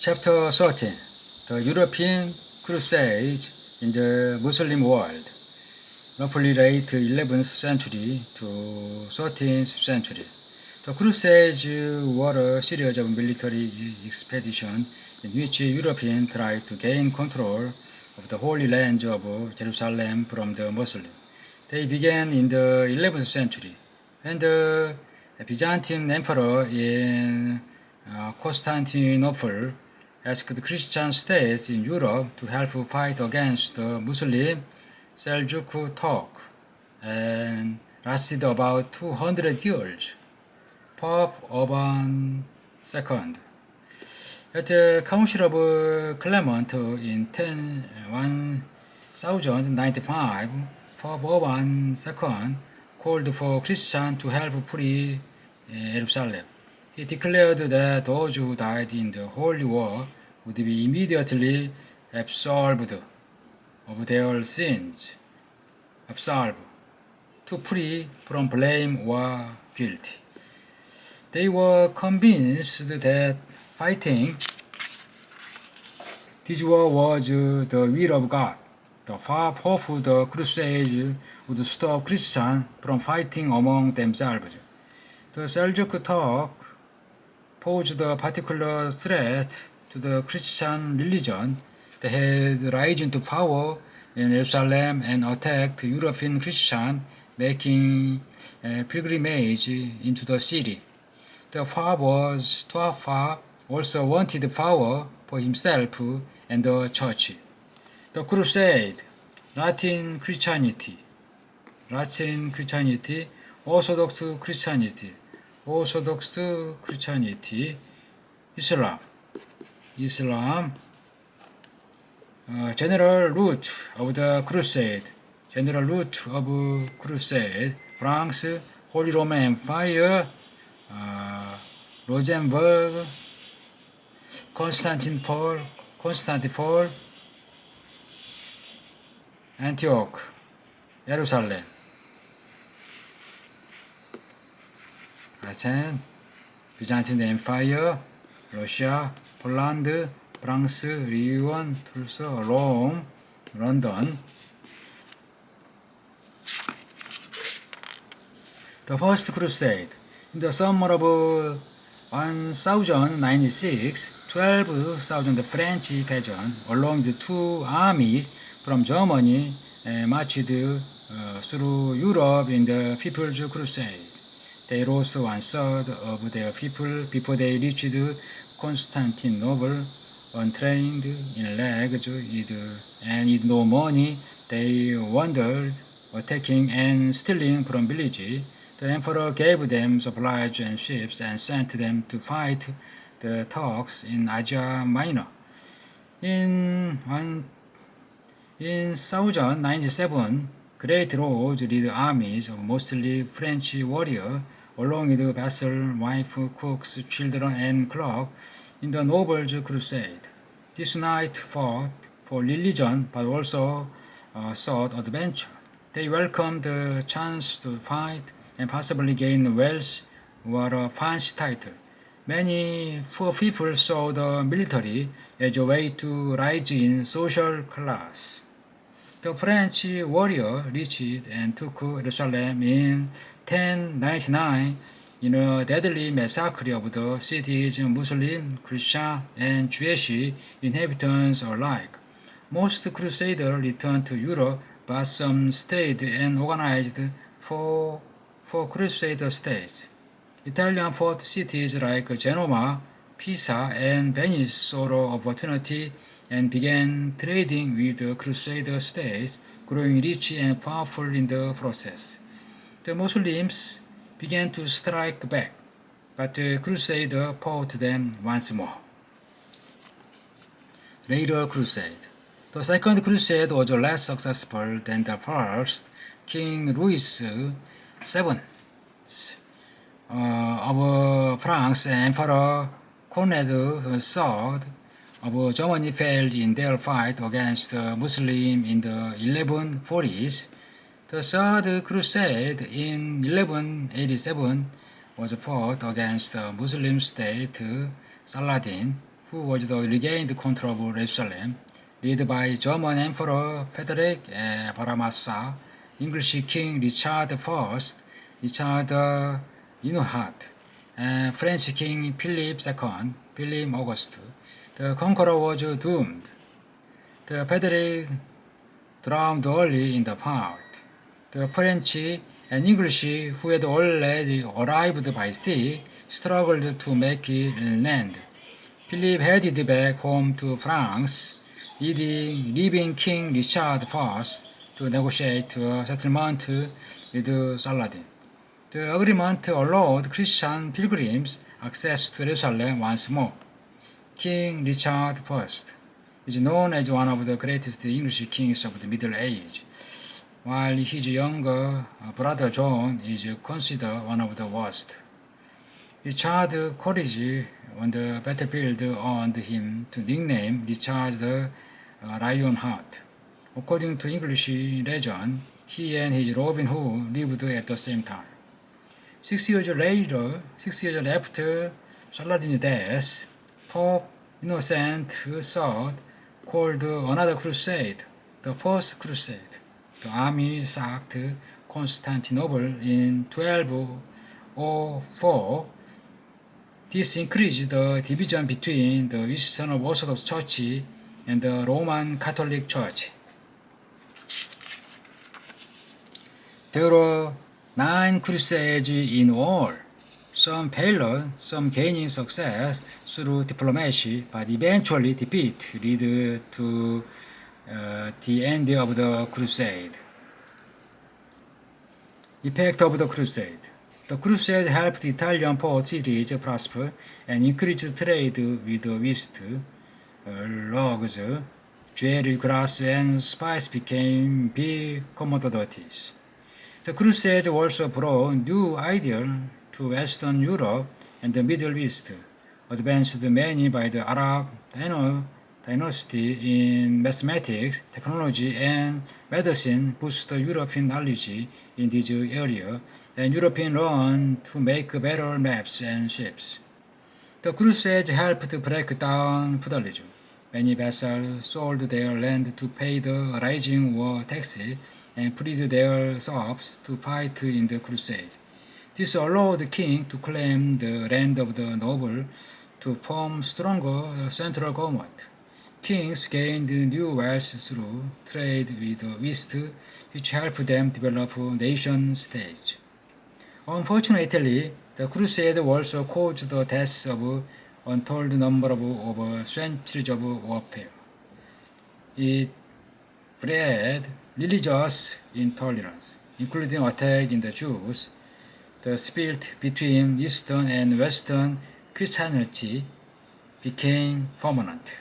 Chapter 13. The European Crusade in the Muslim World, roughly late 11th century to 13th century. The Crusades were a series of military expeditions in which Europeans tried to gain control of the Holy Land of Jerusalem from the Muslims. They began in the 11th century, when the Byzantine Emperor in Constantinople asked Christian states in Europe to help fight against the Muslim Seljuk Turk, and lasted about 200 years. Pope Urban II, at the Council of Clement in 1095, Pope Urban II called for Christians to help free Jerusalem. He declared that those who died in the Holy War would be immediately absolved of their sins, to free from blame or guilt. They were convinced that fighting this war was the will of God. The hope of the Crusades would stop Christians from fighting among themselves. The Seljuk Turk posed a particular threat to the Christian religion that had risen to power in Jerusalem and attacked European Christians making a pilgrimage into the city. The Tuafa also wanted power for himself and the church. The Crusade, Latin Christianity, Orthodox Christianity, Islam. General route of the Crusade. France, Holy Roman Empire, Rosenberg, Constantinople, Antioch, Jerusalem. Athens, Byzantine Empire, Russia, Poland, France, Lyon, Tulsa, Rome, London. The First Crusade. In the summer of 1096, 12,000 French peasants, along the two armies from Germany, marched through Europe in the People's Crusade. They lost one-third of their people before they reached Constantinople. Untrained, in legs, and with no money, they wandered, attacking and stealing from villages. The emperor gave them supplies and ships and sent them to fight the Turks in Asia Minor. In 1097, great roads lead armies of mostly French warriors, along with vassal, wife, cooks, children, and clerks, in the Nobles' Crusade. This knight fought for religion but also sought adventure. They welcomed the chance to fight and possibly gain wealth or a fancy title. Many poor people saw the military as a way to rise in social class. The French warrior reached and took Jerusalem in 1099 in a deadly massacre of the city's Muslim, Christian, and Jewish inhabitants alike. Most crusaders returned to Europe, but some stayed and organized for crusader states. Italian port cities like Genoa, Pisa, and Venice saw opportunity and began trading with the crusader states, growing rich and powerful in the process. The Muslims began to strike back, but the crusaders fought them once more. Later Crusade. The Second Crusade was less successful than the first. King Louis VII of France and Emperor Conrad III of Germany failed in their fight against the Muslims in the 1140s. The Third Crusade in 1187 was fought against the Muslim state Saladin, who was the regained control of Jerusalem, led by German Emperor Frederick Barbarossa, English King Richard I, Richard Inuhat, and French King Philip II, Philip August. The conqueror was doomed. The Frederick drowned early in the fight. The French and English, who had already arrived by sea, struggled to make it land. Philip headed back home to France, leaving King Richard I to negotiate a settlement with Saladin. The agreement allowed Christian pilgrims access to Jerusalem once more. King Richard I is known as one of the greatest English kings of the Middle Age, while his younger brother John is considered one of the worst. Richard's courage on the battlefield earned him the nickname Richard the Lionheart. According to English legend, he and his Robin Hood lived at the same time. 6 years after Saladin's death, Pope Innocent III called another crusade, the First Crusade. The army sacked Constantinople in 1204. This increased the division between the Eastern Orthodox Church and the Roman Catholic Church. There were 9 crusades in all, some failed, some gaining success through diplomacy, but eventually defeat led to the end of the crusade. Effect of the crusade. The crusade helped Italian port cities prosper and increased trade with the West. Logs, jewelry, glass, and spice became big commodities. The crusade also brought new ideas to Western Europe and the Middle East, advanced mainly by the Arab dynasty in mathematics, technology, and medicine, boosted European knowledge in this area, and Europeans learned to make better maps and ships. The crusade helped break down feudalism. Many vassals sold their land to pay the rising war taxes and freed their serfs to fight in the crusade. This allowed the king to claim the land of the noble to form stronger central government. Kings gained new wealth through trade with the West, which helped them develop nation-states. Unfortunately, the crusade also caused the deaths of untold number of centuries of warfare. It bred religious intolerance, including attack in the Jews. The split between Eastern and Western Christianity became permanent.